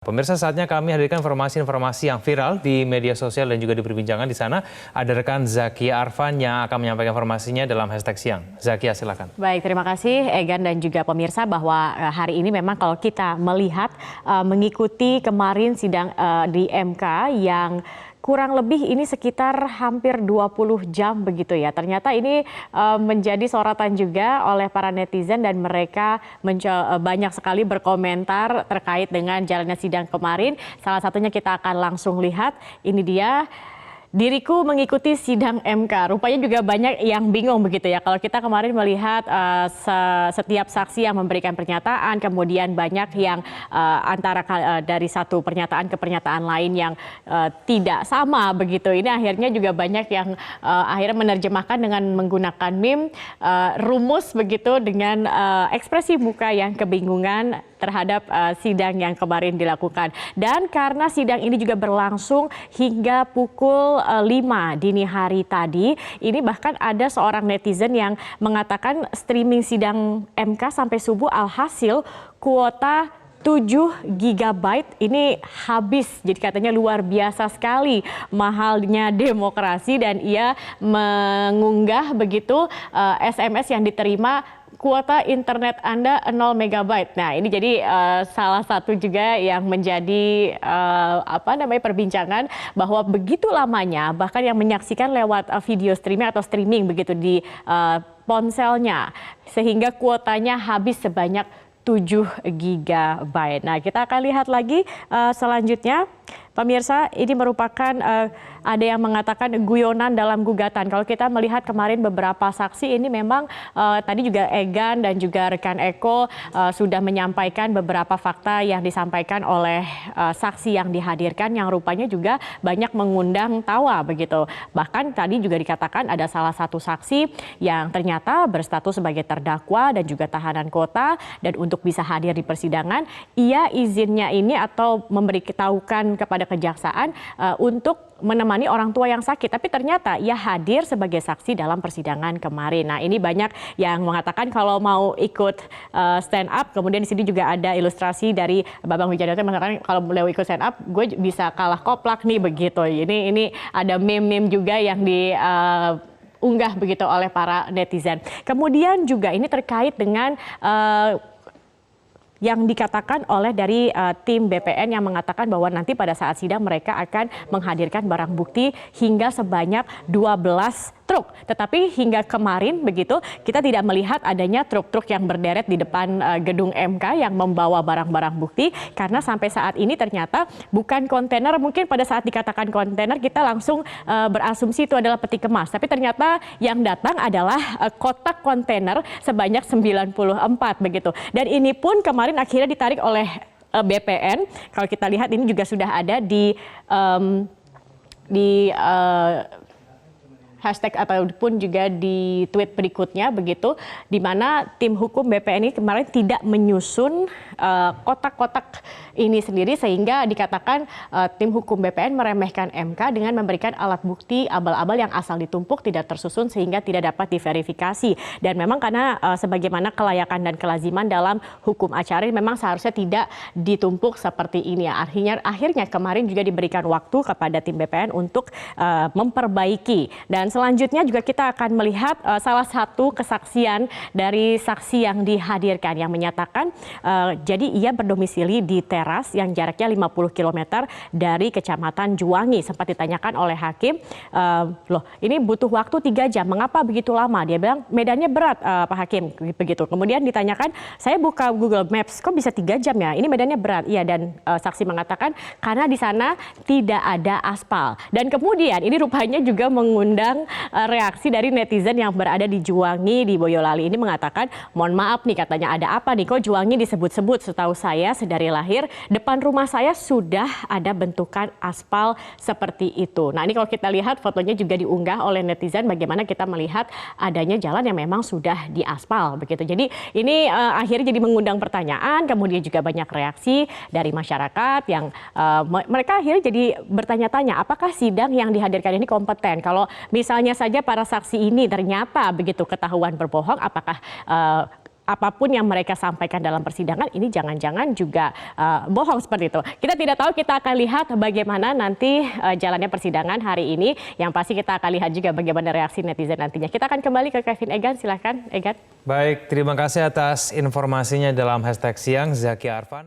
Pemirsa, saatnya kami hadirkan informasi-informasi yang viral di media sosial dan juga di perbincangan. Di sana ada rekan Zakia Arfan yang akan menyampaikan informasinya dalam hashtag siang. Zakia, silakan. Baik, terima kasih Egan dan juga pemirsa bahwa hari ini memang kalau kita melihat mengikuti kemarin sidang di MK yang kurang lebih ini sekitar hampir 20 jam begitu ya. Ternyata ini menjadi sorotan juga oleh para netizen dan mereka banyak sekali berkomentar terkait dengan jalannya sidang kemarin. Salah satunya kita akan langsung lihat, ini dia. Diriku mengikuti sidang MK, rupanya juga banyak yang bingung begitu ya. Kalau kita kemarin melihat setiap saksi yang memberikan pernyataan, kemudian banyak yang antara dari satu pernyataan ke pernyataan lain yang tidak sama begitu. Ini akhirnya juga banyak yang akhirnya menerjemahkan dengan menggunakan meme, rumus begitu dengan ekspresi muka yang kebingungan terhadap sidang yang kemarin dilakukan. Dan karena sidang ini juga berlangsung hingga pukul 5 dini hari tadi, ini bahkan ada seorang netizen yang mengatakan streaming sidang MK sampai subuh, alhasil kuota 7 GB ini habis. Jadi katanya luar biasa sekali mahalnya demokrasi, dan ia mengunggah begitu SMS yang diterima, kuota internet Anda 0 MB. Nah, ini jadi salah satu juga yang menjadi perbincangan, bahwa begitu lamanya bahkan yang menyaksikan lewat video streaming atau streaming begitu di ponselnya, sehingga kuotanya habis sebanyak 7 GB. Nah, kita akan lihat lagi selanjutnya. Pemirsa, ini merupakan ada yang mengatakan guyonan dalam gugatan. Kalau kita melihat kemarin beberapa saksi ini memang tadi juga Egan dan juga rekan Eko sudah menyampaikan beberapa fakta yang disampaikan oleh saksi yang dihadirkan, yang rupanya juga banyak mengundang tawa begitu. Bahkan tadi juga dikatakan ada salah satu saksi yang ternyata berstatus sebagai terdakwa dan juga tahanan kota, dan untuk bisa hadir di persidangan, ia izinnya ini atau memberitahukan kepada kejaksaan untuk menemani orang tua yang sakit, tapi ternyata ia hadir sebagai saksi dalam persidangan kemarin. Nah, ini banyak yang mengatakan kalau mau ikut stand up, kemudian di sini juga ada ilustrasi dari Bambang Wijayanto yang mengatakan kalau mau ikut stand up, gue bisa kalah koplak nih begitu. Ini ada meme-meme juga yang diunggah begitu oleh para netizen. Kemudian juga ini terkait dengan yang dikatakan oleh dari tim BPN yang mengatakan bahwa nanti pada saat sidang mereka akan menghadirkan barang bukti hingga sebanyak 12 truk. Tetapi hingga kemarin begitu kita tidak melihat adanya truk-truk yang berderet di depan gedung MK yang membawa barang-barang bukti, karena sampai saat ini ternyata bukan kontainer. Mungkin pada saat dikatakan kontainer kita langsung berasumsi itu adalah peti kemas, tapi ternyata yang datang adalah kotak kontainer sebanyak 94 begitu. Dan ini pun kemarin akhirnya ditarik oleh BPN. Kalau kita lihat ini juga sudah ada di hashtag ataupun juga di tweet berikutnya begitu, di mana tim hukum BPN ini kemarin tidak menyusun kotak-kotak ini sendiri, sehingga dikatakan tim hukum BPN meremehkan MK dengan memberikan alat bukti abal-abal yang asal ditumpuk, tidak tersusun sehingga tidak dapat diverifikasi. Dan memang karena sebagaimana kelayakan dan kelaziman dalam hukum acara memang seharusnya tidak ditumpuk seperti ini ya. Akhirnya kemarin juga diberikan waktu kepada tim BPN untuk memperbaiki. Dan selanjutnya juga kita akan melihat salah satu kesaksian dari saksi yang dihadirkan yang menyatakan jadi ia berdomisili di teras yang jaraknya 50 km dari Kecamatan Juwangi. Sempat ditanyakan oleh hakim, loh ini butuh waktu 3 jam, mengapa begitu lama? Dia bilang medannya berat Pak Hakim begitu. Kemudian ditanyakan, saya buka Google Maps, kok bisa 3 jam ya? Ini medannya berat. Iya, dan saksi mengatakan karena di sana tidak ada aspal. Dan kemudian ini rupanya juga mengundang reaksi dari netizen yang berada di Juwangi, di Boyolali ini mengatakan, mohon maaf nih, katanya ada apa nih kok Juwangi disebut-sebut? Setahu saya sedari lahir depan rumah saya sudah ada bentukan aspal seperti itu. Nah, ini kalau kita lihat fotonya juga diunggah oleh netizen, bagaimana kita melihat adanya jalan yang memang sudah diaspal begitu. Jadi ini akhirnya jadi mengundang pertanyaan, kemudian juga banyak reaksi dari masyarakat yang mereka akhirnya jadi bertanya-tanya, apakah sidang yang dihadirkan ini kompeten? Kalau misalnya saja para saksi ini ternyata begitu ketahuan berbohong, apakah apapun yang mereka sampaikan dalam persidangan ini jangan-jangan juga bohong seperti itu. Kita tidak tahu, kita akan lihat bagaimana nanti jalannya persidangan hari ini. Yang pasti kita akan lihat juga bagaimana reaksi netizen nantinya. Kita akan kembali ke Kevin Egan, silahkan Egan. Baik, terima kasih atas informasinya dalam Hashtag Siang, Zakia Arfan.